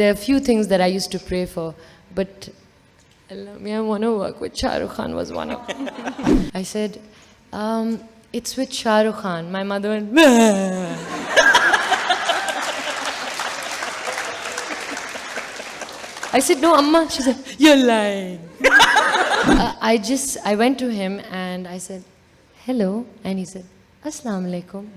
there are few things that I used to pray for, but I want to work with Shah Rukh Khan was one of them. I said, it's with Shah Rukh Khan. My mother went, I said, no, Amma. She said, you're lying. I went to him and I said, hello. And he said, Assalamu alaikum.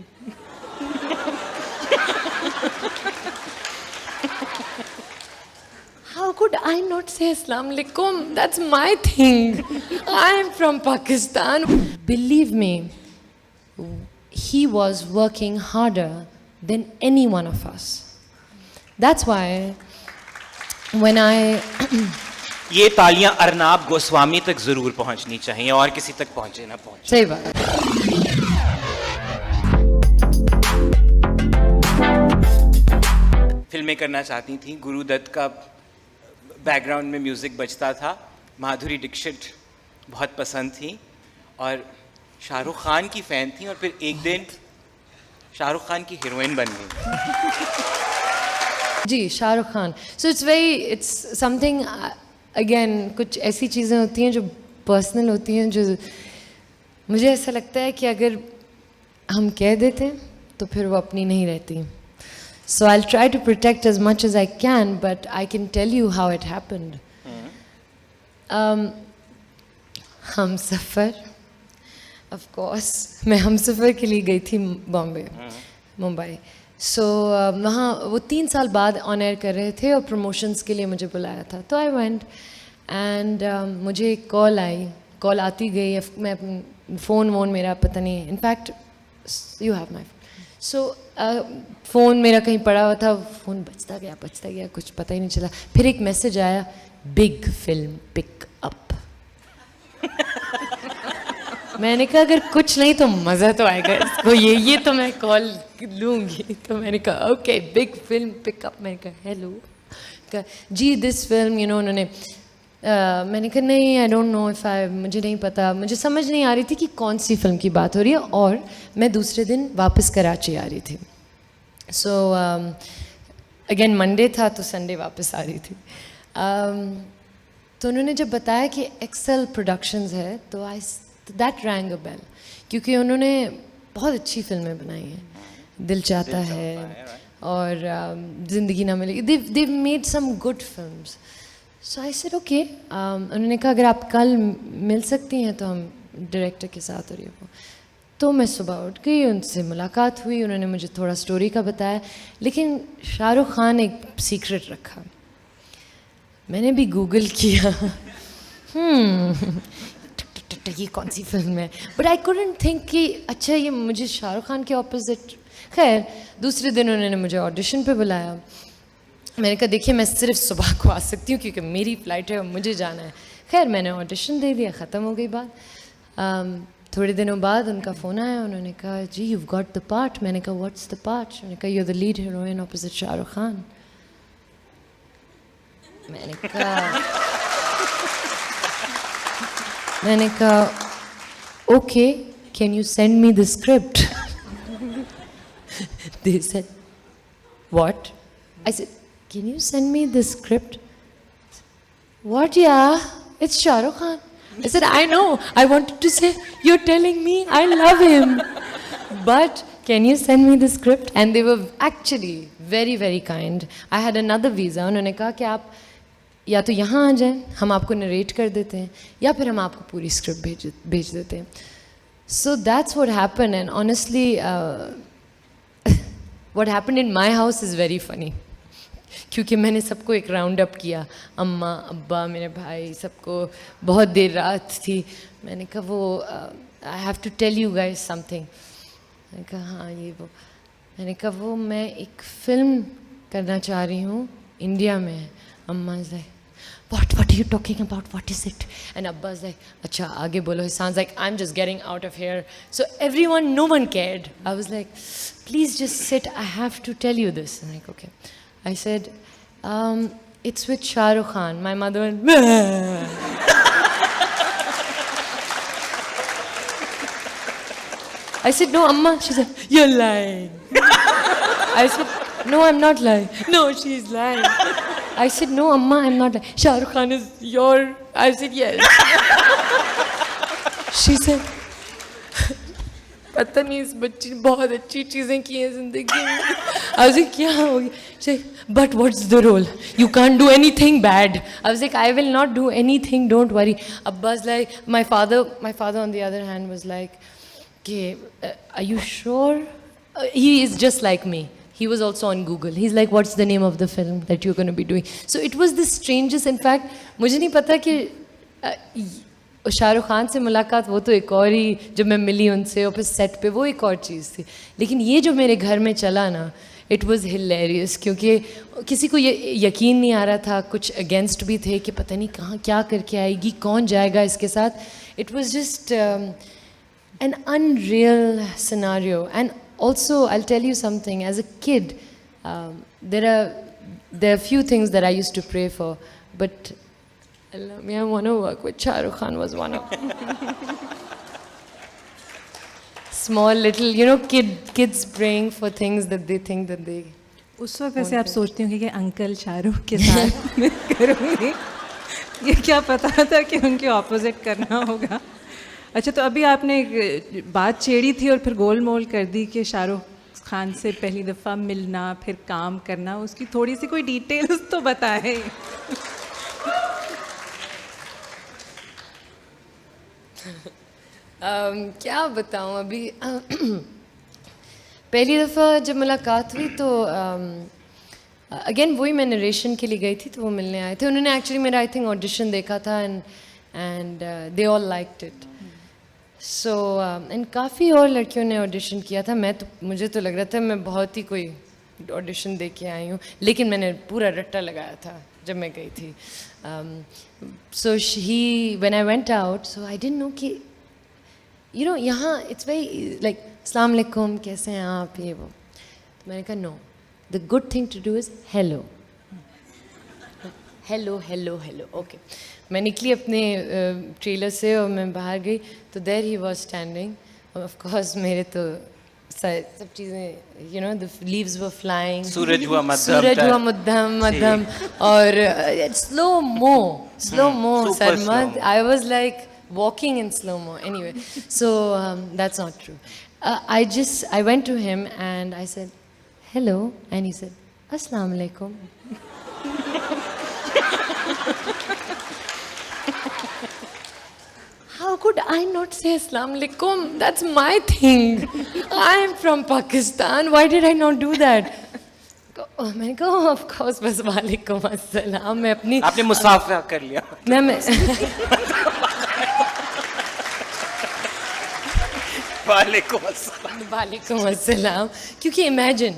How could I not say Assalamu alaikum? That's my thing. I am from Pakistan. Believe me, he was working harder than any one of us. That's why when I ये तालियां अर्नाब गोस्वामी तक जरूर पहुंचनी चाहिए और किसी तक पहुंचे ना पहुंचे। सही बात। फिल्में करना चाहती थी, गुरुदत्त का बैकग्राउंड में म्यूजिक बजता था, माधुरी दीक्षित बहुत पसंद थी और शाहरुख खान की फैन थी और फिर एक दिन शाहरुख खान की हीरोइन बन गई। जी, Shahrukh Khan. So it's something again, कुछ ऐसी चीज़ें होती हैं जो पर्सनल होती हैं, जो मुझे ऐसा लगता है कि अगर हम कह देते हैं तो फिर वो अपनी नहीं रहती। So I'll try to protect as much as I can, but I can tell you how it happened. Humsafar, of course, मैं हमसफ़र के लिए गई थी बॉम्बे, मुंबई। So वहाँ वो 3 साल बाद ऑन एयर कर रहे थे और प्रमोशंस के लिए मुझे बुलाया था, तो I went and मुझे एक कॉल आई, कॉल आती गई, मैं फ़ोन मेरा पता नहीं, in fact you have my so phone मेरा कहीं पड़ा हुआ था, फ़ोन बजता गया, कुछ पता ही नहीं चला। फिर एक मैसेज आया, बिग फिल्म पिक अप। मैंने कहा अगर कुछ नहीं तो मज़ा तो आएगा इसको, ये तो मैं कॉल लूँगी। तो मैंने कहा okay, big film pick up. मैंने कहा हेलो, कहा जी दिस फिल्म उन्होंने मैंने कहा नहीं, I don't know if I, मुझे नहीं पता, मुझे समझ नहीं आ रही थी कि कौन सी फिल्म की बात हो रही है और मैं दूसरे दिन वापस कराची आ रही थी। सो अगेन मंडे था तो संडे वापस आ रही थी। तो उन्होंने जब बताया कि एक्सेल प्रोडक्शंस है तो दैट रैंग अ बेल, क्योंकि उन्होंने बहुत अच्छी फिल्में बनाई हैं, दिल चाहता है और ज़िंदगी ना मिलेगी, they made some good films. So I said okay. उन्होंने कहा अगर आप कल मिल सकती हैं तो हम डायरेक्टर के साथ और ये वो। तो मैं सुबह उठ गई, उनसे मुलाकात हुई, उन्होंने मुझे थोड़ा स्टोरी का बताया, लेकिन शाहरुख खान एक सीक्रेट रखा। मैंने भी गूगल किया ये कौन सी फिल्म है, बट आई कुडंट थिंक कि अच्छा ये मुझे शाहरुख खान के ऑपोजिट। खैर दूसरे दिन उन्होंने मुझे ऑडिशन पे बुलाया। मैंने कहा देखिए मैं सिर्फ सुबह को आ सकती हूँ क्योंकि मेरी फ़्लाइट है और मुझे जाना है। खैर मैंने ऑडिशन दे दिया, ख़त्म हो गई बात। थोड़े दिनों बाद उनका फ़ोन आया, उन्होंने कहा जी you've got the part। मैंने कहा व्हाट्स द पार्ट? उन्होंने कहा you're the lead heroine opposite Shahrukh Khan. मैंने कहा okay, can you send me the script? They said what? I said can you send me the script? What? Yeah, it's Shah Rukh Khan. I said I know, I wanted to say you're telling me I love him, but can you send me the script? And they were actually very very kind. I had another visa. उन्होंने कहा कि आप या तो यहाँ आ जाएं, हम आपको नरेट कर देते हैं, या फिर हम आपको पूरी स्क्रिप्ट भेज देते हैं। So that's what happened, and honestly what happened in my house is very funny, क्योंकि मैंने सबको एक राउंड अप किया, अम्मा अब्बा मेरे भाई सबको। बहुत देर रात थी, मैंने कहा वो I have to tell you guys something. मैंने कहा हाँ ये वो। मैंने कहा वो मैं एक फ़िल्म करना चाह रही हूँ, इंडिया में है। अम्मा is like what are you talking about, what is it? And Abba's like अच्छा आगे बोलो, it sounds like I'm just getting out of here. So everyone, no one cared. I was like please just sit, I have to tell you this. And like okay. I said it's with Shah Rukh Khan. My mother went I said no Amma. She said you're lying. I said no, I'm not lying. No, she's lying. I said, no, Amma, I'm not like, Shah Rukh Khan is your, I said, yes. She said, पता नहीं इस बच्ची ने बहुत अच्छी चीज़ें की हैं ज़िंदगी में. I was like, क्या हो गया? She said, but what's the role? You can't do anything bad. I was like, I will not do anything, don't worry. Abba's like, my father on the other hand was like, okay, are you sure? He is just like me. He was also on Google. He's like, what's the name of the film that you're going to be doing? So it was the strangest. In fact, मुझे नहीं पता कि शाहरुख खान से मुलाकात वो तो एक और ही, जब मैं मिली उनसे और फिर सेट पे वो एक और चीज़ थी. लेकिन ये जो मेरे घर में चला ना, इट वाज हिलेरियस, क्योंकि किसी को ये यकीन नहीं आ रहा था, कुछ अगेंस्ट भी थे कि पता नहीं कहाँ क्या करके आएगी, कौन जाएगा इसके साथ. It was just an unreal scenario. And also, I'll tell you something, as a kid, there are few things that I used to pray for, but I want to work with Shah Rukh Khan was one of them. Small little, kids praying for things that they think that they... उस वक्त वैसे आप सोचते होंगे कि uncle Shahrukh के साथ मैं करूँगी, ये क्या पता था कि उनके ऑपोजिट करना होगा. अच्छा, तो अभी आपने एक बात छेड़ी थी और फिर गोल मोल कर दी कि शाहरुख खान से पहली दफ़ा मिलना, फिर काम करना, उसकी थोड़ी सी कोई डिटेल्स तो बताएं. क्या बताऊं अभी. पहली दफ़ा जब मुलाकात हुई तो अगेन वही मैं नरेशन के लिए गई थी, तो वो मिलने आए थे. उन्होंने एक्चुअली मेरा आई थिंक ऑडिशन देखा था and they all liked it. So and काफ़ी और लड़कियों ने ऑडिशन किया था. मुझे तो लग रहा था मैं बहुत ही कोई ऑडिशन दे के आई हूँ, लेकिन मैंने पूरा रट्टा लगाया था जब मैं गई थी. So he when I went out, so I didn't know कि यहाँ इट्स वेरी लाइक अस्सलाम वालेकुम, कैसे हैं आप, ये वो. तो मैंने कहा no, the good thing to do is hello hello hello hello. Okay, मैं निकली अपने ट्रेलर से और मैं बाहर गई तो there he was standing. Of course मेरे तो सब चीज़ें द लीव्स वर फ्लाइंग, सूरज हुआ मध्यम मध्यम और slow mo Sarmad. I was like walking in slow-mo. Anyway, so that's not true. I went to him and I said, hello, and he said, Assalamu alaikum. How could I not say Assalamu alaikum? That's my thing. I am from Pakistan. Why did I not do that? मैंने कहा of course, बस वालेकुम अस्सलाम. मैं अपनी आपने मुसाफा कर लिया. मैं वालेकुम अस्सलाम. क्योंकि इमेजिन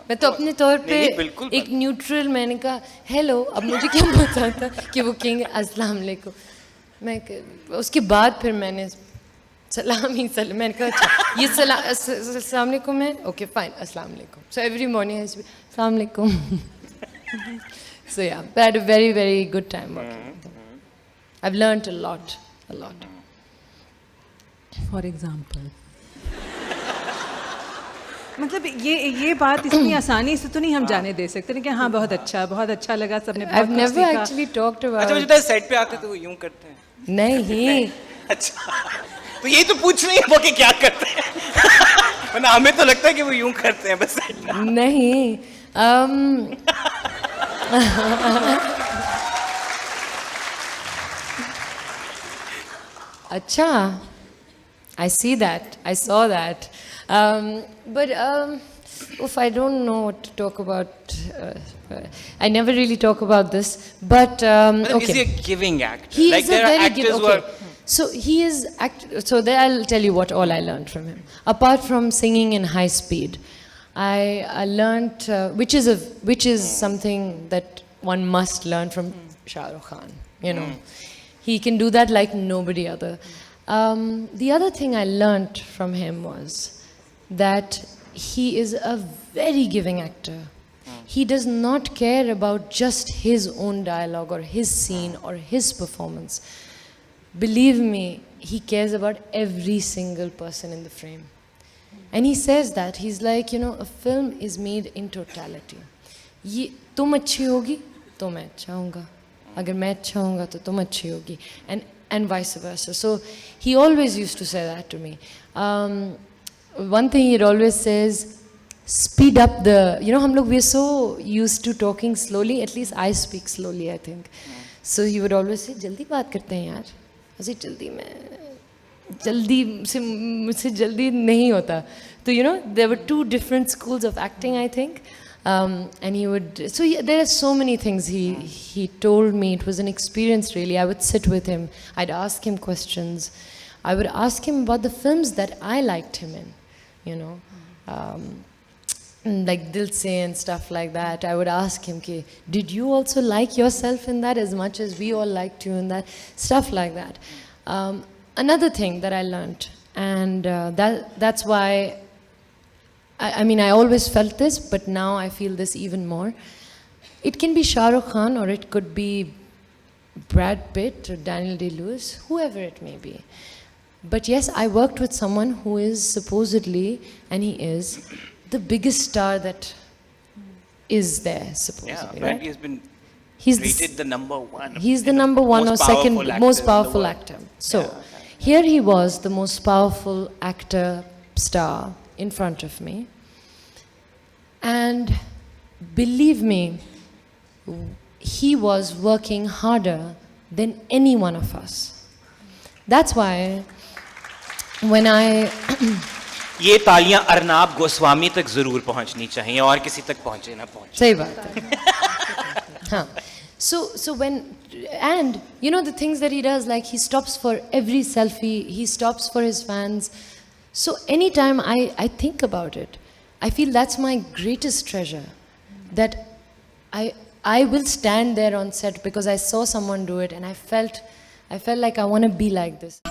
मैं तो अपने तौर पे एक न्यूट्रल, मैंने कहा हेलो. अब मुझे क्या पता था कि वो कहेंगे अस्सलाम वालेकुम. मैं उसके बाद फिर मैंने मैंने कहा अच्छा ये अस्सलाम वालेकुम है, ओके फाइन, अस्सलाम वालेकुम. सो एवरी मॉर्निंग आई से अस्सलाम वालेकुम. सो या, I had a very very good time working. I have learned a lot. For example, मतलब ये बात इतनी आसानी से तो नहीं हम जाने दे सकते कि हाँ बहुत अच्छा लगा, सबने बहुत कुछ सीखा. I've never actually talked about. अच्छा, मुझे सेट पे आते तो वो यूं करते हैं. नहीं. अच्छा, तो यही तो पूछ रही है वो कि क्या करते हैं. वरना हमें तो लगता है कि वो यूं करते हैं बस. नहीं. अच्छा, I see that. I saw that. But I don't know what to talk about. I never really talk about this. But okay. Is he a giving actor? He like is there a are very actors who okay. are. So he is so there I'll tell you what all I learned from him. Apart from singing in high speed, I learned which is something that one must learn from Shah Rukh Khan. He can do that like nobody other. The other thing I learned from him was that he is a very giving actor. He does not care about just his own dialogue or his scene or his performance. Believe me, he cares about every single person in the frame. And he says that. He's like, a film is made in totality. तुम अच्छी होगी तो मैं अच्छा होऊंगा, अगर मैं अच्छा होऊंगा तो तुम अच्छी होगी, and vice versa. So he always used to say that to me. One thing he'd always says, speed up the, हम लोग, we're so used to talking slowly, at least I speak slowly, I think. So he would always say, जल्दी बात करते हैं यार, ऐसे जल्दी से मुझसे जल्दी नहीं होता. So there were two different schools of acting, I think. And he would, there are so many things he told me. It was an experience, really. I would sit with him, I'd ask him questions, I would ask him about the films that I liked him in, like Dil Se and stuff like that. I would ask him, did you also like yourself in that as much as we all liked you in that? Stuff like that. Another thing that I learned, and that's why I always felt this, but now I feel this even more. It can be Shah Rukh Khan, or it could be Brad Pitt or Daniel Day-Lewis, whoever it may be. But yes, I worked with someone who is supposedly, and he is, the biggest star that is there, supposedly. Yeah, right? apparently he's been He's rated the number one. He's the number one or second most powerful actor. So here he was, the most powerful actor, star, in front of me. And believe me, he was working harder than any one of us. That's why when I ये तालियां अर्नाब गोस्वामी तक जरूर पहुंचनी चाहिए, और किसी तक पहुंचे ना पहुंचे. सही बात है. हाँ. So when, and the things that he does, like he stops for every selfie, he stops for his fans. So anytime I think about it, I feel that's my greatest treasure, that I will stand there on set because I saw someone do it and I felt like I want to be like this.